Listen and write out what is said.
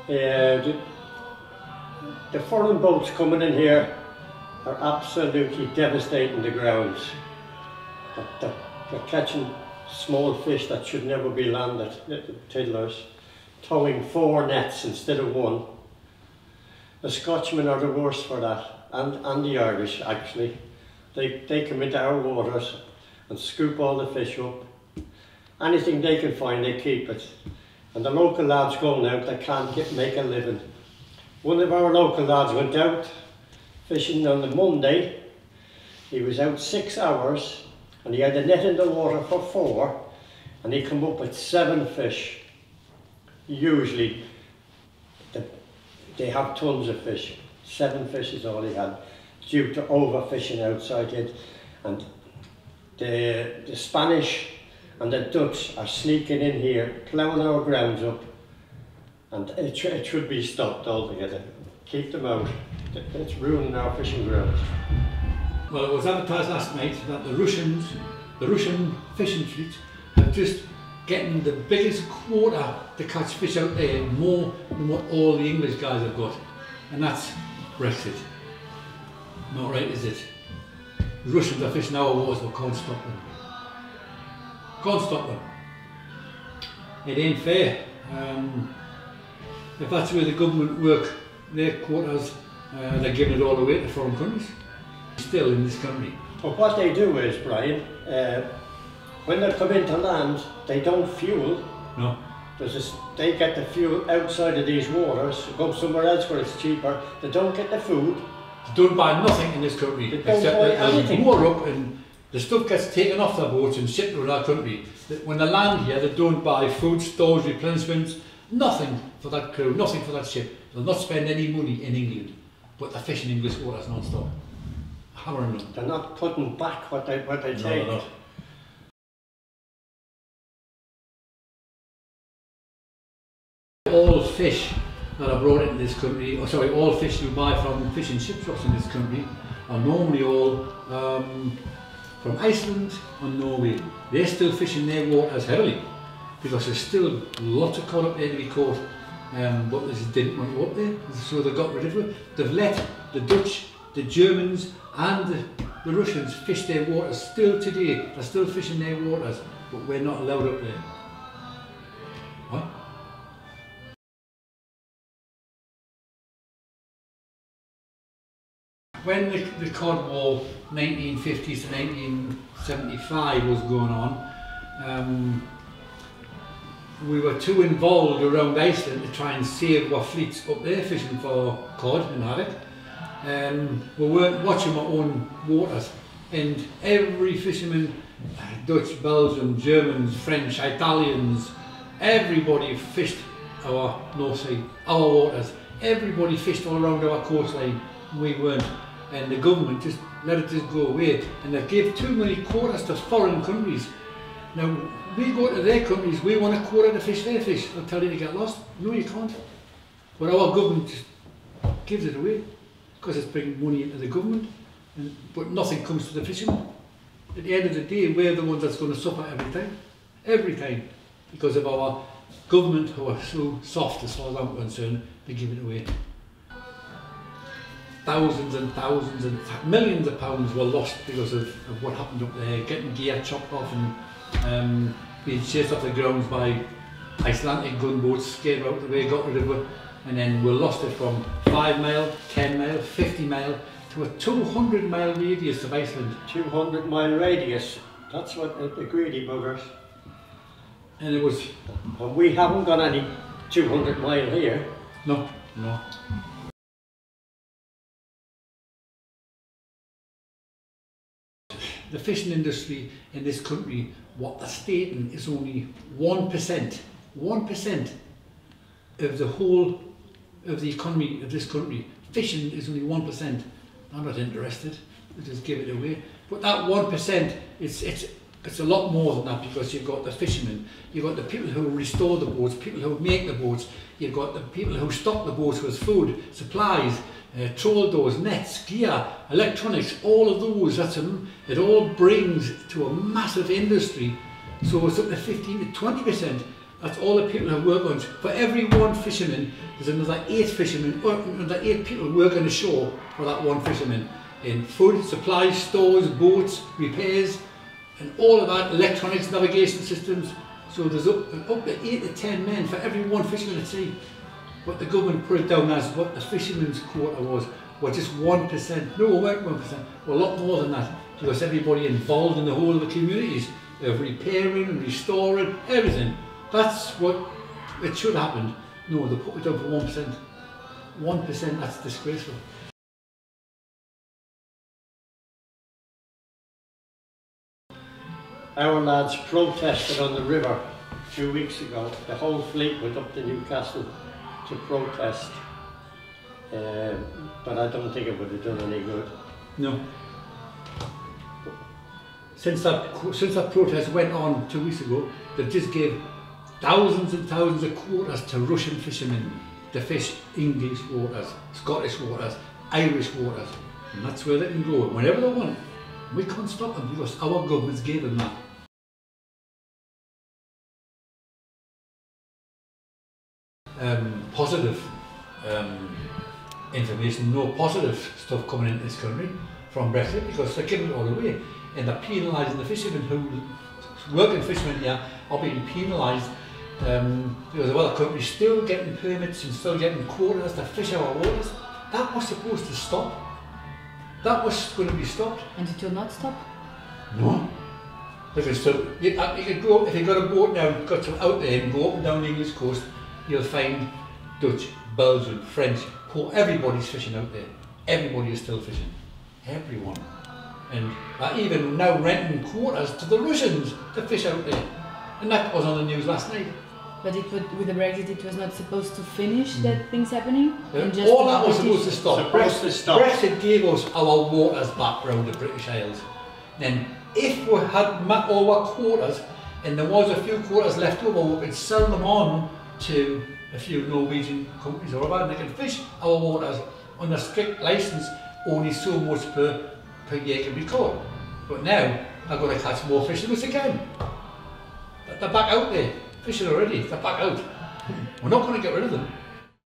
The foreign boats coming in here are absolutely devastating the grounds. They're catching small fish that should never be landed, little tiddlers, towing 4 nets instead of 1. The Scotchmen are the worst for that, and the Irish actually. They come into our waters and scoop all the fish up. Anything they can find, they keep it. And the local lads going out, they can't make a living. One of our local lads went out fishing on the Monday. He was out 6 hours and he had a net in the water for 4 and he come up with 7 fish. Usually they have tons of fish. 7 fish is all he had due to overfishing outside it. And the Spanish and the Dutch are sneaking in here, ploughing our grounds up, and it should be stopped altogether. Keep them out. It's ruining our fishing grounds. Well, it was advertised last night that the Russian fishing fleet are just getting the biggest quota to catch fish out there, more than what all the English guys have got, and that's Brexit. Not right, is it? The Russians are fishing our waters, but can't stop them. Can't stop them. It ain't fair. If that's where the government work their quotas, they're giving it all away to foreign countries. Still in this country. But what they do is, Brian, when they come into land, they don't fuel. No. They get the fuel outside of these waters, go somewhere else where it's cheaper. They don't get the food. They don't buy nothing in this country. They don't buy anything. Moor up and the stuff gets taken off their boats and shipped around our country. When they land here, they don't buy food, stores, replenishments, nothing for that crew, nothing for that ship. They'll not spend any money in England, but they're fishing English waters non-stop. Hammering them. They're not putting back what they take. No, they're not. All fish that are brought into this country, or sorry, all fish you buy from fishing ship shops in this country are normally all from Iceland and Norway. They're still fishing their waters heavily because there's still lots of cod up there to be caught, but they just didn't want to go up there, so they got rid of it. They've let the Dutch, the Germans and the Russians fish their waters still today. They're still fishing their waters, but we're not allowed up there. What? When the Cod War 1950s to 1975 was going on, we were too involved around Iceland to try and save our fleets up there fishing for cod and haddock. We weren't watching our own waters, and every fisherman, Dutch, Belgian, Germans, French, Italians, everybody fished our North Sea, our waters. Everybody fished all around our coastline. We weren't. And the government just let it just go away, and they gave too many quotas to foreign countries. Now we go to their countries, we want a quota to fish their fish. They'll tell you to get lost. No, you can't. But our government just gives it away because it's bringing money into the government, but nothing comes to the fishermen. At the end of the day, we're the ones that's going to suffer every time, because of our government who are so soft as far as I'm concerned. They give it away. Thousands and thousands and millions of pounds were lost because of what happened up there, getting gear chopped off and being chased off the grounds by Icelandic gunboats, scared out the way, got rid of it, and then we lost it from 5 mile, 10 mile, 50 mile to a 200 mile radius of Iceland. 200 mile radius, that's what the greedy buggers. And it was... And we haven't got any 200 mile here. No, no. The fishing industry in this country, what they're stating is only 1% of the whole of the economy of this country. Fishing is only 1%. I'm not interested. They just give it away. But that 1%, it's a lot more than that, because you've got the fishermen, you've got the people who restore the boats, people who make the boats, you've got the people who stock the boats with food, supplies, troll doors, nets, gear, electronics, all of those, it all brings to a massive industry. So it's up to 15 to 20%. That's all the people who work on. For every one fisherman, there's another 8 fishermen, or another 8 people working the shore for that one fisherman. In food, supplies, stores, boats, repairs, and all of that, electronics, navigation systems. So there's up to 8 to 10 men for every one fisherman at sea. But the government put it down as what the fishermen's quota was just 1%. No, it weren't 1%, well, a lot more than that. Because everybody involved in the whole of the communities of repairing and restoring everything. That's what it should have happened. No, they put it down for 1%. 1%, that's disgraceful. Our lads protested on the river 2 weeks ago. The whole fleet went up to Newcastle to protest. But I don't think it would have done any good. No. Since that protest went on 2 weeks ago, they just gave thousands and thousands of quotas to Russian fishermen to fish English waters, Scottish waters, Irish waters, and that's where they can go whenever they want. We can't stop them because our governments gave them that. Positive information, no positive stuff coming into this country from Brexit because they're giving it all away and they're penalising the fishermen who working fishermen here are being penalised because other countries still getting permits and still getting quotas to fish our waters. That was supposed to stop. That was going to be stopped. And it will not stop? No. So you could go, if you've got a boat now, got to out there and go up and down the English coast, you'll find Dutch, Belgian, French, everybody's fishing out there. Everybody is still fishing. Everyone. And even now renting quotas to the Russians to fish out there. And that was on the news last night. But with the Brexit it was not supposed to finish that things happening? All that was supposed to stop. Brexit gave us our waters back around the British Isles. Then if we had met all our quotas and there was a few quotas left over, we could sell them on to a few Norwegian companies or whatever, and they can fish our waters on a strict licence, only so much per year can be caught. But now they're going to catch more fish than us again. They're back out there, fishing already, they're back out. We're not going to get rid of them.